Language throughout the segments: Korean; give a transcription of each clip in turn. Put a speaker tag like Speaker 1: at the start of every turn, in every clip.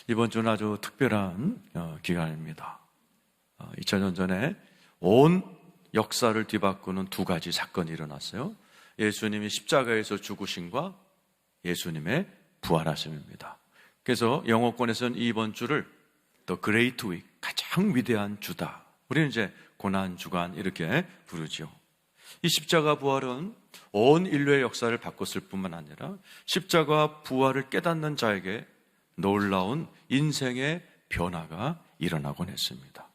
Speaker 1: 이번 주는 아주 특별한 기간입니다. 2000년 전에 온 역사를 뒤바꾸는 두 가지 사건이 일어났어요. 예수님이 십자가에서 죽으심과 예수님의 부활하심입니다. 그래서 영어권에서는 이번 주를 The Great Week, 가장 위대한 주다. 우리는 이제 고난주간 이렇게 부르죠. 이 십자가 부활은 온 인류의 역사를 바꿨을 뿐만 아니라 십자가 부활을 깨닫는 자에게 놀라운 인생의 변화가 일어나곤 했습니다.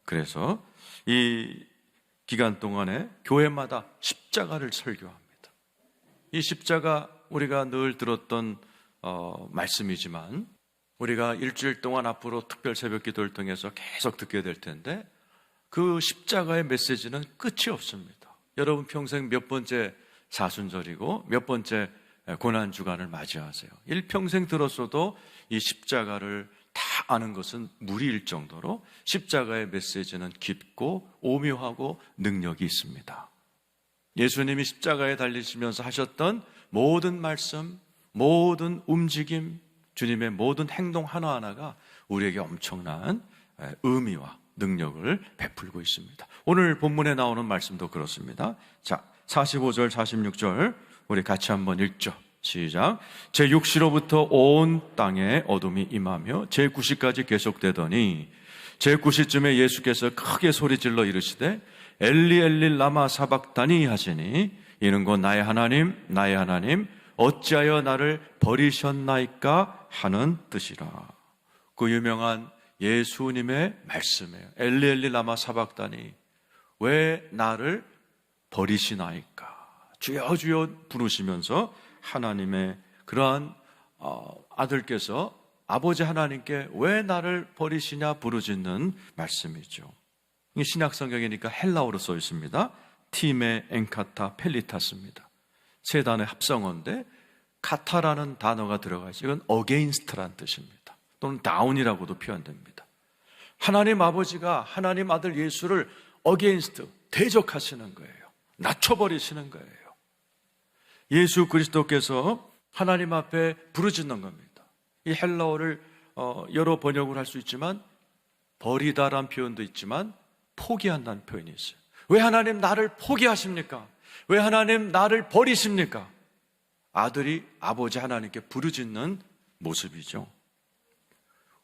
Speaker 1: 그래서 이 기간 동안에 교회마다 십자가를 설교합니다. 이 십자가 우리가 늘 들었던 말씀이지만 우리가 일주일 동안 앞으로 특별 새벽 기도를 통해서 계속 듣게 될 텐데 그 십자가의 메시지는 끝이 없습니다. 여러분 평생 몇 번째 사순절이고 몇 번째 고난주간을 맞이하세요. 일평생 들었어도 이 십자가를 다 아는 것은 무리일 정도로 십자가의 메시지는 깊고 오묘하고 능력이 있습니다. 예수님이 십자가에 달리시면서 하셨던 모든 말씀, 모든 움직임, 주님의 모든 행동 하나하나가 우리에게 엄청난 의미와 능력을 베풀고 있습니다. 오늘 본문에 나오는 말씀도 그렇습니다. 자, 45절, 46절 우리 같이 한번 읽죠. 시작. 제6시로부터 온 땅에 어둠이 임하며 제9시까지 계속되더니 제9시쯤에 예수께서 크게 소리질러 이르시되 엘리 엘리 라마 사박다니 하시니 이는 곧 나의 하나님 어찌하여 나를 버리셨나이까 하는 뜻이라. 그 유명한 예수님의 말씀이에요. 엘리 엘리 라마 사박다니, 왜 나를 버리시나이까. 주여 주여 부르시면서 하나님의 그러한 아들께서 아버지 하나님께 왜 나를 버리시냐 부르짖는 말씀이죠. 이게 신약 성경이니까 헬라어로 써 있습니다. 티메 엔카타 펠리타스입니다. 세 단어의 합성어인데 카타라는 단어가 들어가 있어요. 이건 어게인스트란 뜻입니다. 또는 다운이라고도 표현됩니다. 하나님 아버지가 하나님 아들 예수를 어게인스트, 대적하시는 거예요. 낮춰버리시는 거예요. 예수 그리스도께서 하나님 앞에 부르짖는 겁니다. 이 헬라어를 여러 번역을 할 수 있지만 버리다란 표현도 있지만 포기한다는 표현이 있어요. 왜 하나님 나를 포기하십니까? 왜 하나님 나를 버리십니까? 아들이 아버지 하나님께 부르짖는 모습이죠.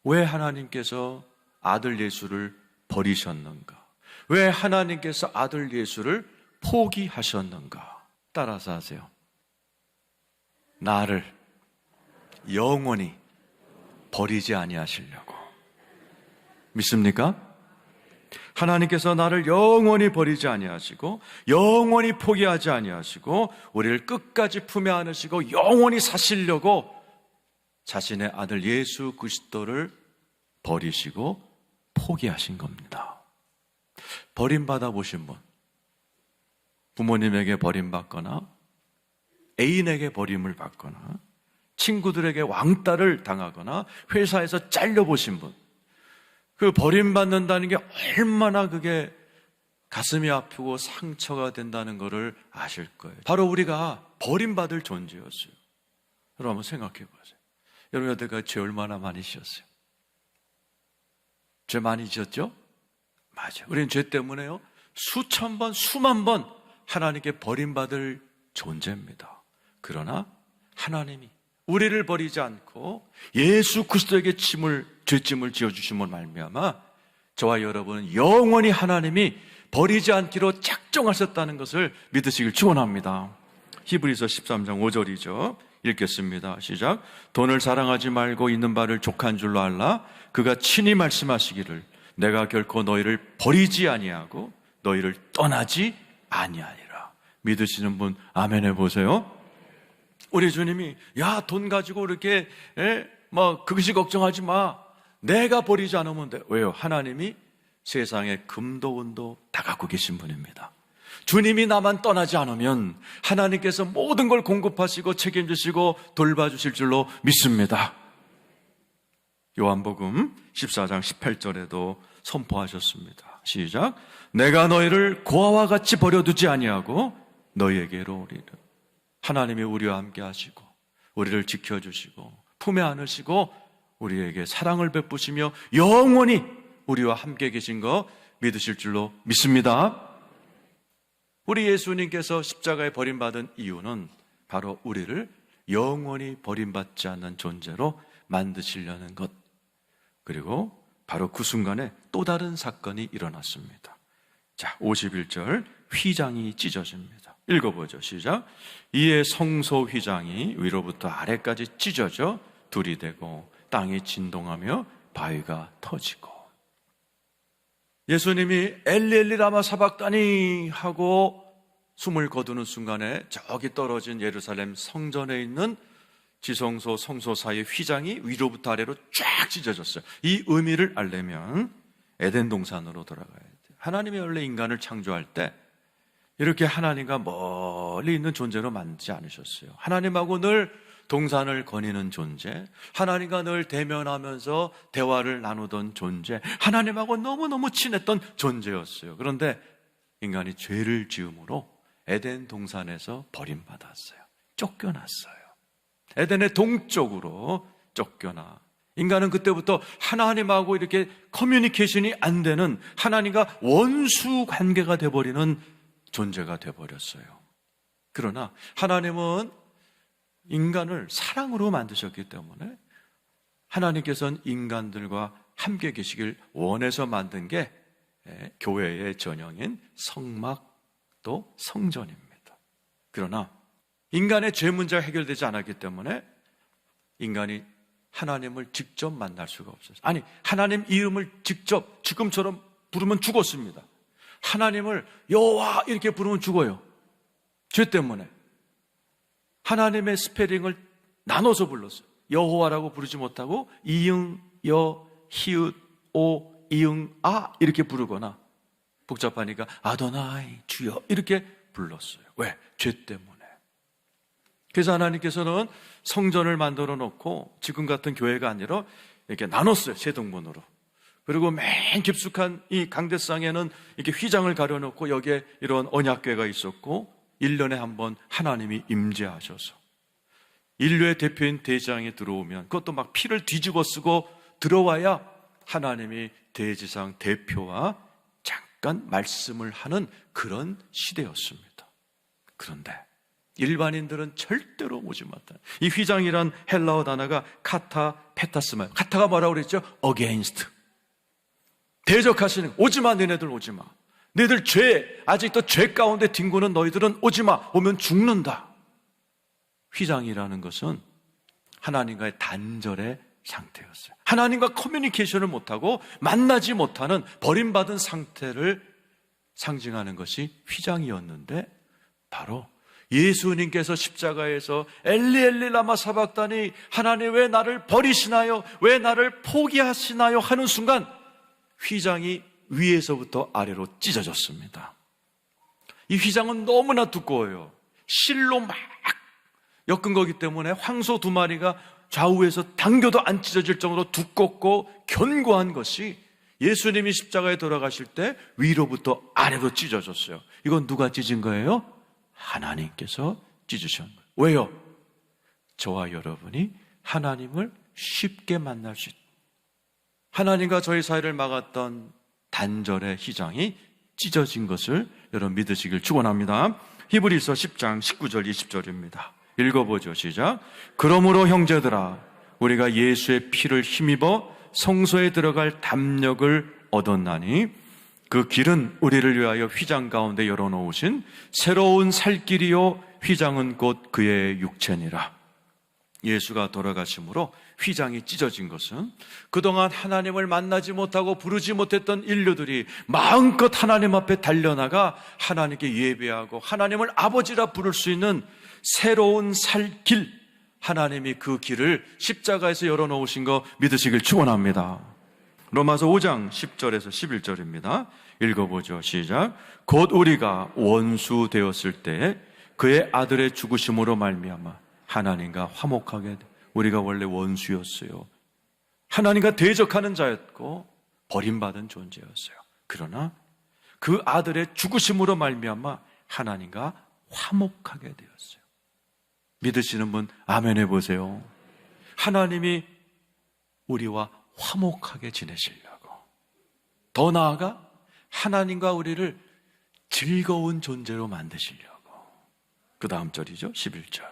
Speaker 1: 왜 하나님께서 아들 예수를 버리셨는가? 왜 하나님께서 아들 예수를 포기하셨는가? 따라서 하세요. 나를 영원히 버리지 아니하시려고. 믿습니까? 하나님께서 나를 영원히 버리지 아니하시고 영원히 포기하지 아니하시고 우리를 끝까지 품에 안으시고 영원히 사시려고 자신의 아들 예수 그리스도를 버리시고 포기하신 겁니다. 버림받아 보신 분, 부모님에게 버림받거나 애인에게 버림을 받거나 친구들에게 왕따를 당하거나 회사에서 잘려보신 분, 그 버림받는다는 게 얼마나 그게 가슴이 아프고 상처가 된다는 것을 아실 거예요. 바로 우리가 버림받을 존재였어요. 여러분 한번 생각해 보세요. 여러분 여태까지 죄 얼마나 많이 지었어요? 죄 많이 지었죠? 맞아요. 우리는 죄 때문에요 수천 번, 수만 번 하나님께 버림받을 존재입니다. 그러나 하나님이 우리를 버리지 않고 예수 그리스도에게 죄짐을 지어주심을 말미암아 저와 여러분은 영원히 하나님이 버리지 않기로 작정하셨다는 것을 믿으시길 축원합니다. 히브리서 13장 5절이죠. 읽겠습니다. 시작. 돈을 사랑하지 말고 있는 바를 족한 줄로 알라. 그가 친히 말씀하시기를 내가 결코 너희를 버리지 아니하고 너희를 떠나지 아니하리라. 믿으시는 분 아멘 해보세요. 우리 주님이 야, 돈 가지고 이렇게 그것이 걱정하지 마. 내가 버리지 않으면 돼. 왜요? 하나님이 세상에 금도 은도 다 갖고 계신 분입니다. 주님이 나만 떠나지 않으면 하나님께서 모든 걸 공급하시고 책임지시고 돌봐주실 줄로 믿습니다. 요한복음 14장 18절에도 선포하셨습니다. 시작. 내가 너희를 고아와 같이 버려두지 아니하고 너희에게로 오리라. 하나님이 우리와 함께 하시고 우리를 지켜주시고 품에 안으시고 우리에게 사랑을 베푸시며 영원히 우리와 함께 계신 거 믿으실 줄로 믿습니다. 우리 예수님께서 십자가에 버림받은 이유는 바로 우리를 영원히 버림받지 않는 존재로 만드시려는 것, 그리고 바로 그 순간에 또 다른 사건이 일어났습니다. 자, 51절, 휘장이 찢어집니다. 읽어보죠. 시작. 이에 성소 휘장이 위로부터 아래까지 찢어져 둘이 되고 땅이 진동하며 바위가 터지고. 예수님이 엘리 엘리 라마 사박다니 하고 숨을 거두는 순간에 저기 떨어진 예루살렘 성전에 있는 지성소, 성소 사이의 휘장이 위로부터 아래로 쫙 찢어졌어요. 이 의미를 알려면 에덴 동산으로 돌아가야 돼요. 하나님이 원래 인간을 창조할 때 이렇게 하나님과 멀리 있는 존재로 만들지 않으셨어요. 하나님하고 늘 동산을 거니는 존재, 하나님과 늘 대면하면서 대화를 나누던 존재, 하나님하고 너무너무 친했던 존재였어요. 그런데 인간이 죄를 지음으로 에덴 동산에서 버림받았어요. 쫓겨났어요. 에덴의 동쪽으로 쫓겨나 인간은 그때부터 하나님하고 이렇게 커뮤니케이션이 안 되는, 하나님과 원수 관계가 돼버리는 존재가 돼버렸어요. 그러나 하나님은 인간을 사랑으로 만드셨기 때문에 하나님께서는 인간들과 함께 계시길 원해서 만든 게 교회의 전형인 성막 또 성전입니다. 그러나 인간의 죄 문제가 해결되지 않았기 때문에 인간이 하나님을 직접 만날 수가 없었어요. 아니, 하나님 이름을 직접 지금처럼 부르면 죽었습니다. 하나님을 여호와 이렇게 부르면 죽어요. 죄 때문에. 하나님의 스페링을 나눠서 불렀어요. 여호와라고 부르지 못하고 이응, 여, 히읗, 오, 이응, 아 이렇게 부르거나, 복잡하니까 아도나이, 주여 이렇게 불렀어요. 왜? 죄 때문에. 그래서 하나님께서는 성전을 만들어 놓고 지금 같은 교회가 아니라 이렇게 나눴어요. 세 등분으로. 그리고 맨 깊숙한 이 강대상에는 이렇게 휘장을 가려놓고 여기에 이런 언약궤가 있었고 1년에 한 번 하나님이 임재하셔서 인류의 대표인 대제사장이 들어오면 그것도 막 피를 뒤집어 쓰고 들어와야 하나님이 대제사장 대표와 잠깐 말씀을 하는 그런 시대였습니다. 그런데 일반인들은 절대로 오지 못한, 이 휘장이란 헬라어 단어가 카타 페타스마, 카타가 뭐라고 그랬죠? against, 대적하시는, 오지마, 너네들 오지마, 너희들 죄, 아직도 죄 가운데 뒹구는 너희들은 오지마, 오면 죽는다. 휘장이라는 것은 하나님과의 단절의 상태였어요. 하나님과 커뮤니케이션을 못하고 만나지 못하는 버림받은 상태를 상징하는 것이 휘장이었는데, 바로 예수님께서 십자가에서 엘리 엘리 라마 사박다니, 하나님 왜 나를 버리시나요? 왜 나를 포기하시나요? 하는 순간 휘장이 위에서부터 아래로 찢어졌습니다. 이 휘장은 너무나 두꺼워요. 실로 막 엮은 거기 때문에 황소 2마리가 좌우에서 당겨도 안 찢어질 정도로 두껍고 견고한 것이 예수님이 십자가에 돌아가실 때 위로부터 아래로 찢어졌어요. 이건 누가 찢은 거예요? 하나님께서 찢으신 거예요. 왜요? 저와 여러분이 하나님을 쉽게 만날 수 있다. 하나님과 저희 사이를 막았던 단절의 휘장이 찢어진 것을 여러분 믿으시길 축원합니다. 히브리서 10장 19절 20절입니다. 읽어보죠. 시작. 그러므로 형제들아, 우리가 예수의 피를 힘입어 성소에 들어갈 담력을 얻었나니 그 길은 우리를 위하여 휘장 가운데 열어놓으신 새로운 살 길이요 휘장은 곧 그의 육체니라. 예수가 돌아가심으로 휘장이 찢어진 것은 그동안 하나님을 만나지 못하고 부르지 못했던 인류들이 마음껏 하나님 앞에 달려나가 하나님께 예배하고 하나님을 아버지라 부를 수 있는 새로운 살 길, 하나님이 그 길을 십자가에서 열어놓으신 거 믿으시길 축원합니다. 로마서 5장 10절에서 11절입니다. 읽어보죠. 시작. 곧 우리가 원수 되었을 때 그의 아들의 죽으심으로 말미암아 하나님과 화목하게 돼. 우리가 원래 원수였어요. 하나님과 대적하는 자였고 버림받은 존재였어요. 그러나 그 아들의 죽으심으로 말미암아 하나님과 화목하게 되었어요. 믿으시는 분 아멘 해보세요. 하나님이 우리와 화목하게 지내시려고, 더 나아가 하나님과 우리를 즐거운 존재로 만드시려고. 그 다음 절이죠. 11절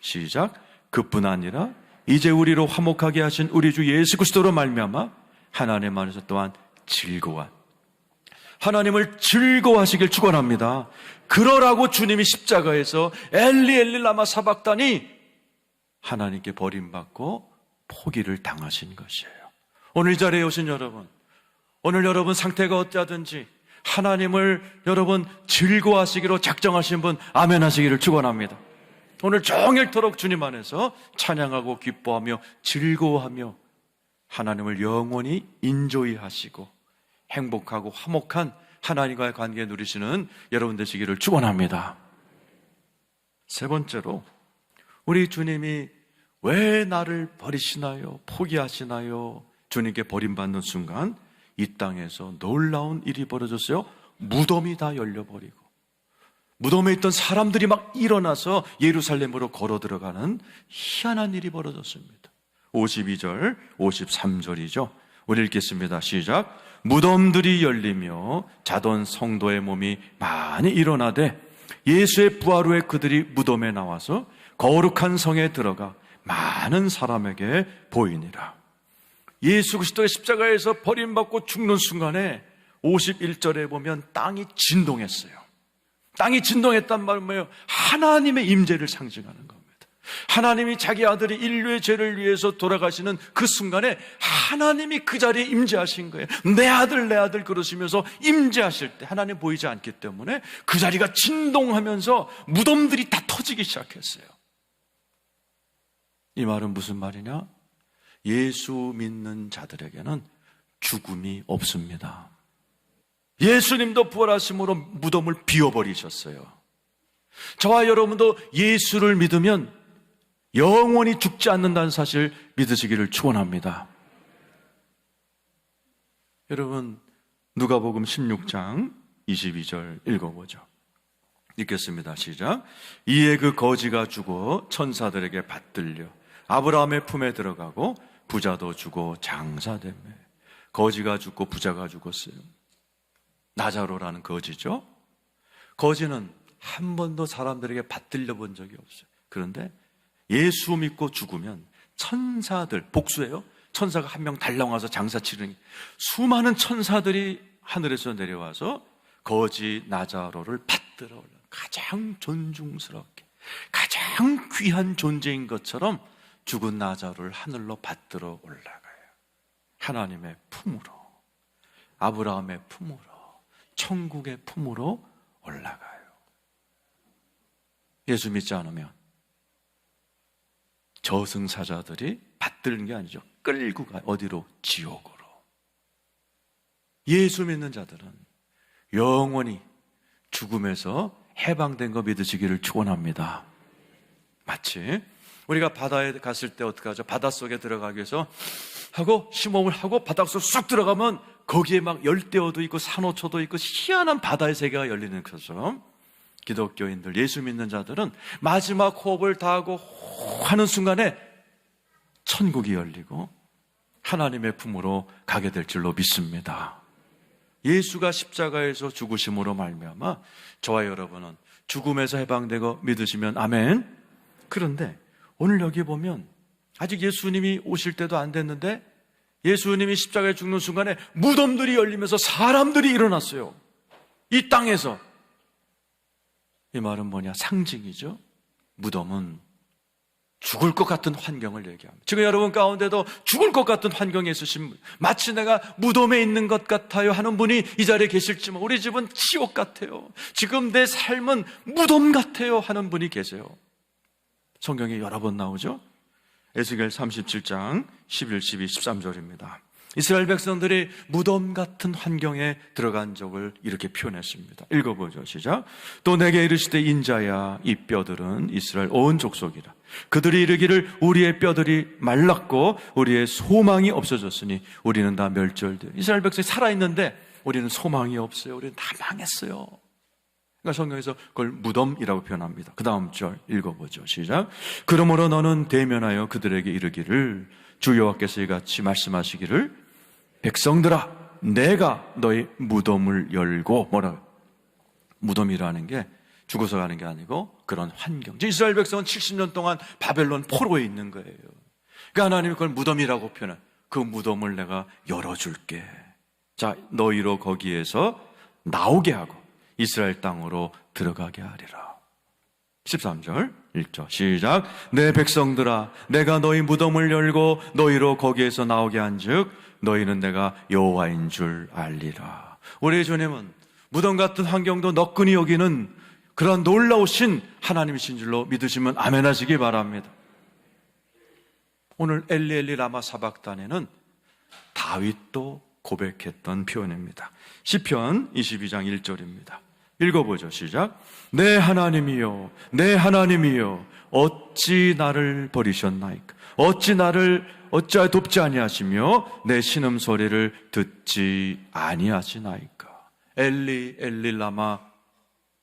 Speaker 1: 시작. 그뿐 아니라 이제 우리로 화목하게 하신 우리 주 예수 그리스도로 말미암아 하나님 안에서 또한 즐거운, 하나님을 즐거워하시길 축원합니다. 그러라고 주님이 십자가에서 엘리 엘리 라마 사박다니, 하나님께 버림받고 포기를 당하신 것이에요. 오늘 이 자리에 오신 여러분, 오늘 여러분 상태가 어찌하든지 하나님을 여러분 즐거워하시기로 작정하신 분 아멘 하시기를 축원합니다. 오늘 종일토록 주님 안에서 찬양하고 기뻐하며 즐거워하며 하나님을 영원히 인조이 하시고 행복하고 화목한 하나님과의 관계 누리시는 여러분 되시기를 축원합니다. 세 번째로, 우리 주님이 왜 나를 버리시나요? 포기하시나요? 주님께 버림받는 순간 이 땅에서 놀라운 일이 벌어졌어요. 무덤이 다 열려버리고 무덤에 있던 사람들이 막 일어나서 예루살렘으로 걸어 들어가는 희한한 일이 벌어졌습니다. 52절, 53절이죠. 우리 읽겠습니다. 시작. 무덤들이 열리며 자던 성도의 몸이 많이 일어나되 예수의 부활 후에 그들이 무덤에 나와서 거룩한 성에 들어가 많은 사람에게 보이니라. 예수 그리스도의 십자가에서 버림받고 죽는 순간에 51절에 보면 땅이 진동했어요. 땅이 진동했단 말은 뭐예요? 하나님의 임재를 상징하는 겁니다. 하나님이 자기 아들이 인류의 죄를 위해서 돌아가시는 그 순간에 하나님이 그 자리에 임재하신 거예요. 내 아들 내 아들 그러시면서 임재하실 때 하나님 보이지 않기 때문에 그 자리가 진동하면서 무덤들이 다 터지기 시작했어요. 이 말은 무슨 말이냐? 예수 믿는 자들에게는 죽음이 없습니다. 예수님도 부활하심으로 무덤을 비워버리셨어요. 저와 여러분도 예수를 믿으면 영원히 죽지 않는다는 사실 믿으시기를 축원합니다. 여러분, 누가복음 16장 22절 읽어보죠. 읽겠습니다. 시작. 이에 그 거지가 죽어 천사들에게 받들려 아브라함의 품에 들어가고 부자도 죽어 장사되매. 거지가 죽고 부자가 죽었어요. 나자로라는 거지죠. 거지는 한 번도 사람들에게 받들려 본 적이 없어요. 그런데 예수 믿고 죽으면 천사들, 복수예요. 천사가 한 명 달랑 와서 장사 치르니 수많은 천사들이 하늘에서 내려와서 거지 나자로를 받들어 올라. 가장 존중스럽게, 가장 귀한 존재인 것처럼 죽은 나자로를 하늘로 받들어 올라가요. 하나님의 품으로, 아브라함의 품으로, 천국의 품으로 올라가요. 예수 믿지 않으면 저승사자들이 받드는 게 아니죠. 끌고 가요. 어디로? 지옥으로. 예수 믿는 자들은 영원히 죽음에서 해방된 거 믿으시기를 축원합니다. 마치 우리가 바다에 갔을 때 어떻게 하죠? 바닷속에 들어가기 위해서 하고 심호흡을 하고 바닷속 쑥 들어가면 거기에 막 열대어도 있고 산호초도 있고 희한한 바다의 세계가 열리는 것처럼 기독교인들, 예수 믿는 자들은 마지막 호흡을 다하고 하는 순간에 천국이 열리고 하나님의 품으로 가게 될 줄로 믿습니다. 예수가 십자가에서 죽으심으로 말미암아 저와 여러분은 죽음에서 해방되고 믿으시면 아멘. 그런데 오늘 여기 보면 아직 예수님이 오실 때도 안 됐는데 예수님이 십자가에 죽는 순간에 무덤들이 열리면서 사람들이 일어났어요. 이 땅에서. 이 말은 뭐냐? 상징이죠. 무덤은 죽을 것 같은 환경을 얘기합니다. 지금 여러분 가운데도 죽을 것 같은 환경에 있으신 분, 마치 내가 무덤에 있는 것 같아요 하는 분이 이 자리에 계실지만 우리 집은 지옥 같아요, 지금 내 삶은 무덤 같아요 하는 분이 계세요. 성경에 여러 번 나오죠. 에스겔 37장 11, 12, 13절입니다. 이스라엘 백성들이 무덤 같은 환경에 들어간 적을 이렇게 표현했습니다. 읽어보죠. 시작. 또 내게 이르시되 인자야 이 뼈들은 이스라엘 온 족속이라. 그들이 이르기를 우리의 뼈들이 말랐고 우리의 소망이 없어졌으니 우리는 다 멸절돼. 이스라엘 백성이 살아있는데 우리는 소망이 없어요. 우리는 다 망했어요. 그러니까 성경에서 그걸 무덤이라고 표현합니다. 그 다음 절 읽어보죠. 시작. 그러므로 너는 대면하여 그들에게 이르기를 주 여호와께서 이같이 말씀하시기를 백성들아 내가 너희 무덤을 열고 뭐라고? 무덤이라는 게 죽어서 가는 게 아니고 그런 환경. 이스라엘 백성은 70년 동안 바벨론 포로에 있는 거예요. 그러니까 하나님이 그걸 무덤이라고 표현한 그 무덤을 내가 열어줄게. 자, 너희로 거기에서 나오게 하고 이스라엘 땅으로 들어가게 하리라. 13절 1절 시작. 내 백성들아 내가 너희 무덤을 열고 너희로 거기에서 나오게 한즉 너희는 내가 여호와인 줄 알리라. 우리 주님은 무덤 같은 환경도 너끈히 여기는 그런 놀라우신 하나님이신 줄로 믿으시면 아멘 하시기 바랍니다. 오늘 엘리 엘리 라마 사박단에는 다윗도 고백했던 표현입니다. 시편 22장 1절입니다. 읽어보죠. 시작. 내 하나님이여 내 하나님이여 어찌 나를 버리셨나이까? 어찌하여 돕지 아니하시며 내 신음소리를 듣지 아니하시나이까? 엘리 엘리 라마,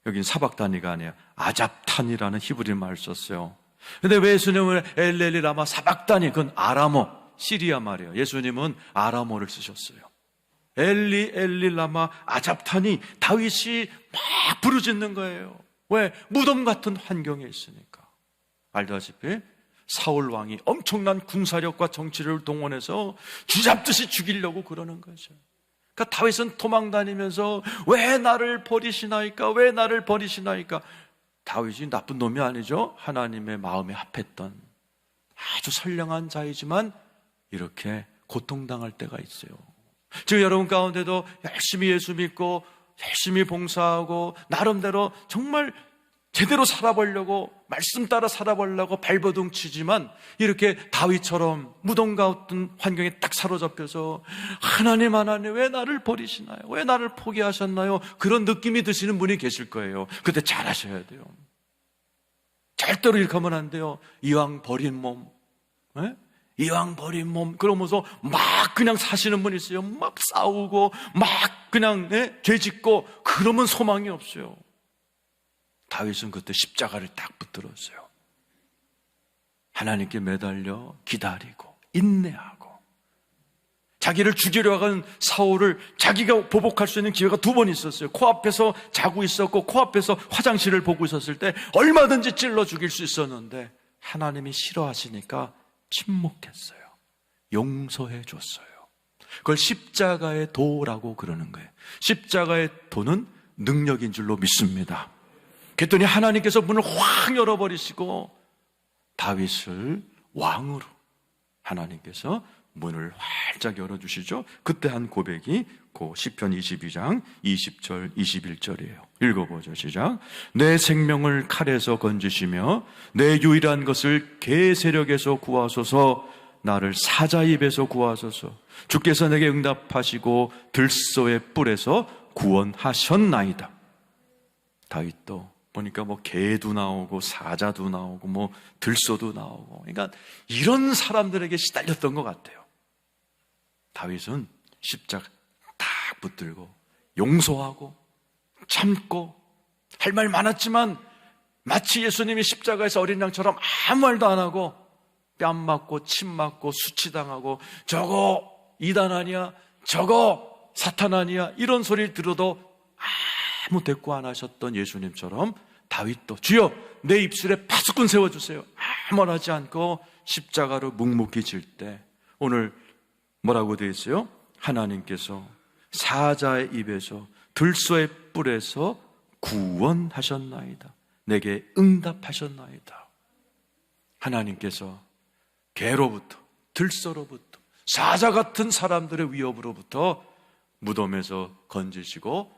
Speaker 1: 여긴 사박단이가 아니야 아잡탄이라는 히브리 말을 썼어요. 근데 왜 예수님은 엘리 엘리 라마 사박단이, 그건 아람어 시리아 말이에요. 예수님은 아람어를 쓰셨어요. 엘리 엘리 라마 아잡탄이 다윗이 막 부르짖는 거예요. 왜? 무덤 같은 환경에 있으니까. 알다시피 사울 왕이 엄청난 군사력과 정치를 동원해서 쥐잡듯이 죽이려고 그러는 거죠. 그러니까 다윗은 도망다니면서 왜 나를 버리시나이까? 왜 나를 버리시나이까? 다윗이 나쁜 놈이 아니죠. 하나님의 마음에 합했던 아주 선량한 자이지만 이렇게 고통당할 때가 있어요. 지금 여러분 가운데도 열심히 예수 믿고 열심히 봉사하고 나름대로 정말 제대로 살아보려고 말씀 따라 살아보려고 발버둥 치지만 이렇게 다윗처럼 무덤 같은 환경에 딱 사로잡혀서 하나님 왜 나를 버리시나요? 왜 나를 포기하셨나요? 그런 느낌이 드시는 분이 계실 거예요. 그때 잘하셔야 돼요. 절대로 이렇게 하면 안 돼요. 이왕 버린 몸, 이왕 버린 몸 그러면서 막 그냥 사시는 분이 있어요. 막 싸우고 막 그냥 죄짓고 그러면 소망이 없어요. 다윗은 그때 십자가를 딱 붙들었어요. 하나님께 매달려 기다리고 인내하고 자기를 죽이려 한 사울을 자기가 보복할 수 있는 기회가 2번 있었어요. 코앞에서 자고 있었고 코앞에서 화장실을 보고 있었을 때 얼마든지 찔러 죽일 수 있었는데 하나님이 싫어하시니까 침묵했어요. 용서해 줬어요. 그걸 십자가의 도라고 그러는 거예요. 십자가의 도는 능력인 줄로 믿습니다. 그랬더니 하나님께서 문을 확 열어버리시고 다윗을 왕으로 하나님께서 문을 활짝 열어주시죠. 그때 한 고백이 그 시편 22장 20절 21절이에요. 읽어보죠. 시작. 내 생명을 칼에서 건지시며 내 유일한 것을 개 세력에서 구하소서. 나를 사자 입에서 구하소서. 주께서 내게 응답하시고 들소의 뿔에서 구원하셨나이다. 다윗도 보니까 개도 나오고 사자도 나오고 들소도 나오고, 그러니까 이런 사람들에게 시달렸던 것 같아요. 다윗은 십자가 딱 붙들고 용서하고 참고 할 말 많았지만 마치 예수님이 십자가에서 어린 양처럼 아무 말도 안 하고 뺨 맞고 침 맞고 수치당하고 저거 이단 아니야? 저거 사탄 아니야? 이런 소리를 들어도 아무 대꾸 안 하셨던 예수님처럼 다윗도 주여 내 입술에 파수꾼 세워주세요. 아무 말 하지 않고 십자가로 묵묵히 질 때 오늘 뭐라고 되어 있어요? 하나님께서 사자의 입에서 들소의 뿔에서 구원하셨나이다. 내게 응답하셨나이다. 하나님께서 개로부터 들소로부터 사자 같은 사람들의 위협으로부터 무덤에서 건지시고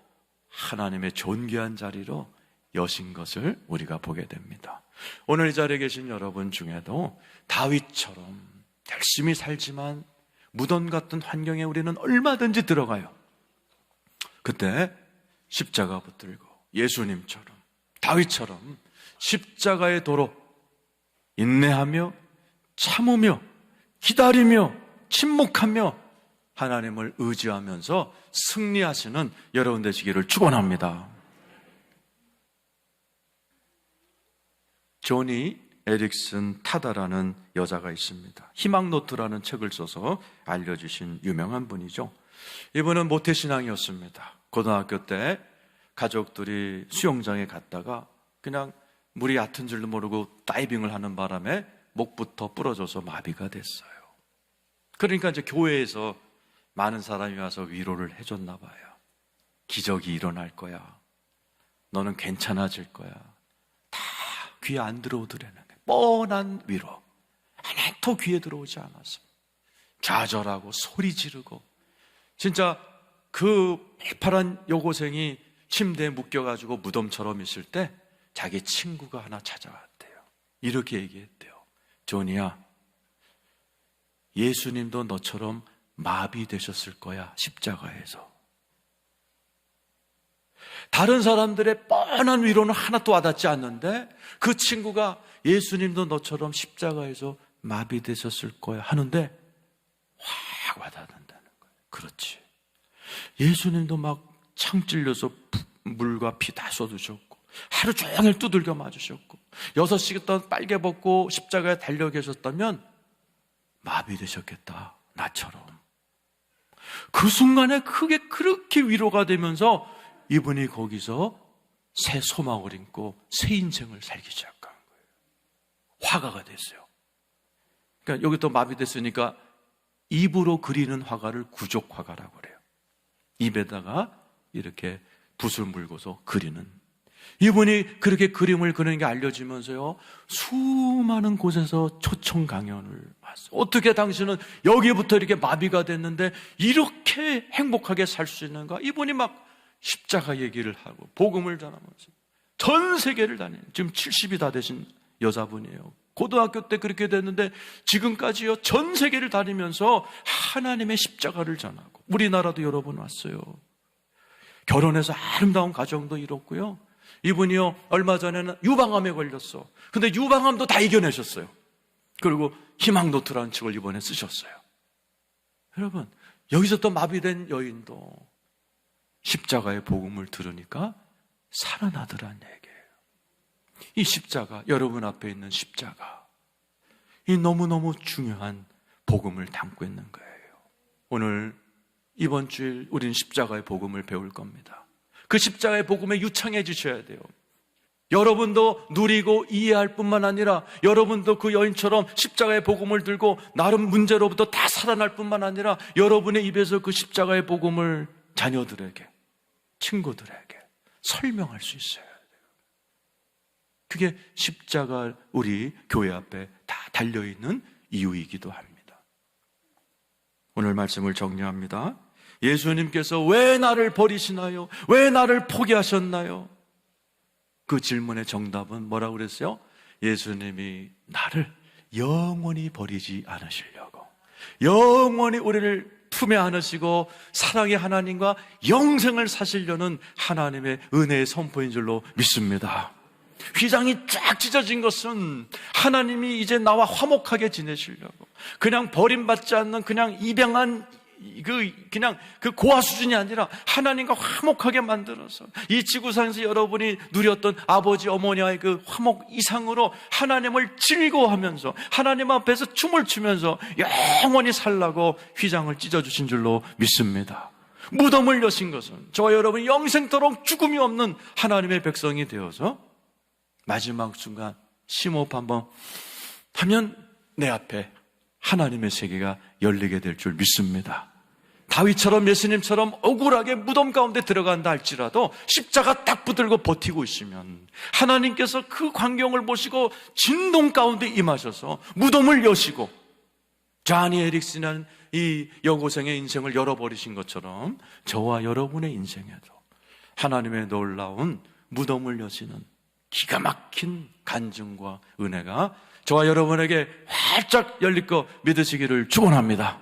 Speaker 1: 하나님의 존귀한 자리로 여신 것을 우리가 보게 됩니다. 오늘 이 자리에 계신 여러분 중에도 다윗처럼 열심히 살지만 무덤 같은 환경에 우리는 얼마든지 들어가요. 그때 십자가 붙들고 예수님처럼 다윗처럼 십자가의 도로 인내하며 참으며 기다리며 침묵하며 하나님을 의지하면서 승리하시는 여러분 되시기를 축원합니다. 존이 에릭슨 타다라는 여자가 있습니다. 희망노트라는 책을 써서 알려주신 유명한 분이죠. 이분은 모태신앙이었습니다. 고등학교 때 가족들이 수영장에 갔다가 그냥 물이 얕은 줄도 모르고 다이빙을 하는 바람에 목부터 부러져서 마비가 됐어요. 그러니까 이제 교회에서 많은 사람이 와서 위로를 해줬나 봐요. 기적이 일어날 거야. 너는 괜찮아질 거야. 다 귀에 안 들어오더라는 거예요. 뻔한 위로. 하나도 귀에 들어오지 않았어. 좌절하고 소리 지르고. 진짜 그 팔팔한 여고생이 침대에 묶여가지고 무덤처럼 있을 때 자기 친구가 하나 찾아왔대요. 이렇게 얘기했대요. 조니야, 예수님도 너처럼 마비되셨을 거야, 십자가에서. 다른 사람들의 뻔한 위로는 하나도 와닿지 않는데 그 친구가 예수님도 너처럼 십자가에서 마비되셨을 거야 하는데 확 와닿는다는 거예요. 그렇지. 예수님도 막 창 찔려서 물과 피 다 쏟으셨고 하루 종일 두들겨 맞으셨고 6시간 동안 빨개 벗고 십자가에 달려 계셨다면 마비되셨겠다, 나처럼. 그 순간에 크게 그렇게 위로가 되면서 이분이 거기서 새 소망을 인고 새 인생을 살기 시작한 거예요. 화가가 됐어요. 그러니까 여기 또 마비됐으니까 입으로 그리는 화가를 구족화가라고 그래요. 입에다가 이렇게 붓을 물고서 그리는. 이분이 그렇게 그림을 그리는 게 알려지면서요, 수많은 곳에서 초청 강연을 왔어요. 어떻게 당신은 여기부터 이렇게 마비가 됐는데 이렇게 행복하게 살 수 있는가? 이분이 막 십자가 얘기를 하고 복음을 전하면서 전 세계를 다니는, 지금 70이 다 되신 여자분이에요. 고등학교 때 그렇게 됐는데 지금까지요 전 세계를 다니면서 하나님의 십자가를 전하고, 우리나라도 여러 번 왔어요. 결혼해서 아름다운 가정도 이뤘고요. 이분이요 얼마 전에는 유방암에 걸렸어. 근데 유방암도 다 이겨내셨어요. 그리고 희망노트라는 책을 이번에 쓰셨어요. 여러분, 여기서 또 마비된 여인도 십자가의 복음을 들으니까 살아나더란 얘기예요. 이 십자가, 여러분 앞에 있는 십자가, 이 너무너무 중요한 복음을 담고 있는 거예요. 오늘 이번 주일 우리는 십자가의 복음을 배울 겁니다. 그 십자가의 복음에 유창해지셔야 돼요. 여러분도 누리고 이해할 뿐만 아니라 여러분도 그 여인처럼 십자가의 복음을 들고 나름 문제로부터 다 살아날 뿐만 아니라 여러분의 입에서 그 십자가의 복음을 자녀들에게, 친구들에게 설명할 수 있어야 돼요. 그게 십자가 우리 교회 앞에 다 달려있는 이유이기도 합니다. 오늘 말씀을 정리합니다. 예수님께서 왜 나를 버리시나요? 왜 나를 포기하셨나요? 그 질문의 정답은 뭐라고 그랬어요? 예수님이 나를 영원히 버리지 않으시려고, 영원히 우리를 품에 안으시고 사랑의 하나님과 영생을 사시려는 하나님의 은혜의 선포인 줄로 믿습니다. 휘장이 쫙 찢어진 것은 하나님이 이제 나와 화목하게 지내시려고, 그냥 버림받지 않는 그냥 입양한 그냥 그 고아 수준이 아니라 하나님과 화목하게 만들어서 이 지구상에서 여러분이 누렸던 아버지 어머니와의 그 화목 이상으로 하나님을 즐거워하면서 하나님 앞에서 춤을 추면서 영원히 살라고 휘장을 찢어주신 줄로 믿습니다. 무덤을 여신 것은 저와 여러분이 영생토록 죽음이 없는 하나님의 백성이 되어서 마지막 순간 심호흡 한번 하면 내 앞에 하나님의 세계가 열리게 될 줄 믿습니다. 다윗처럼 예수님처럼 억울하게 무덤 가운데 들어간다 할지라도 십자가 딱 붙들고 버티고 있으면 하나님께서 그 광경을 보시고 진동 가운데 임하셔서 무덤을 여시고, 자니 에릭슨이라는 이 여고생의 인생을 열어버리신 것처럼 저와 여러분의 인생에도 하나님의 놀라운 무덤을 여시는 기가 막힌 간증과 은혜가 저와 여러분에게 활짝 열릴 거 믿으시기를 축원합니다.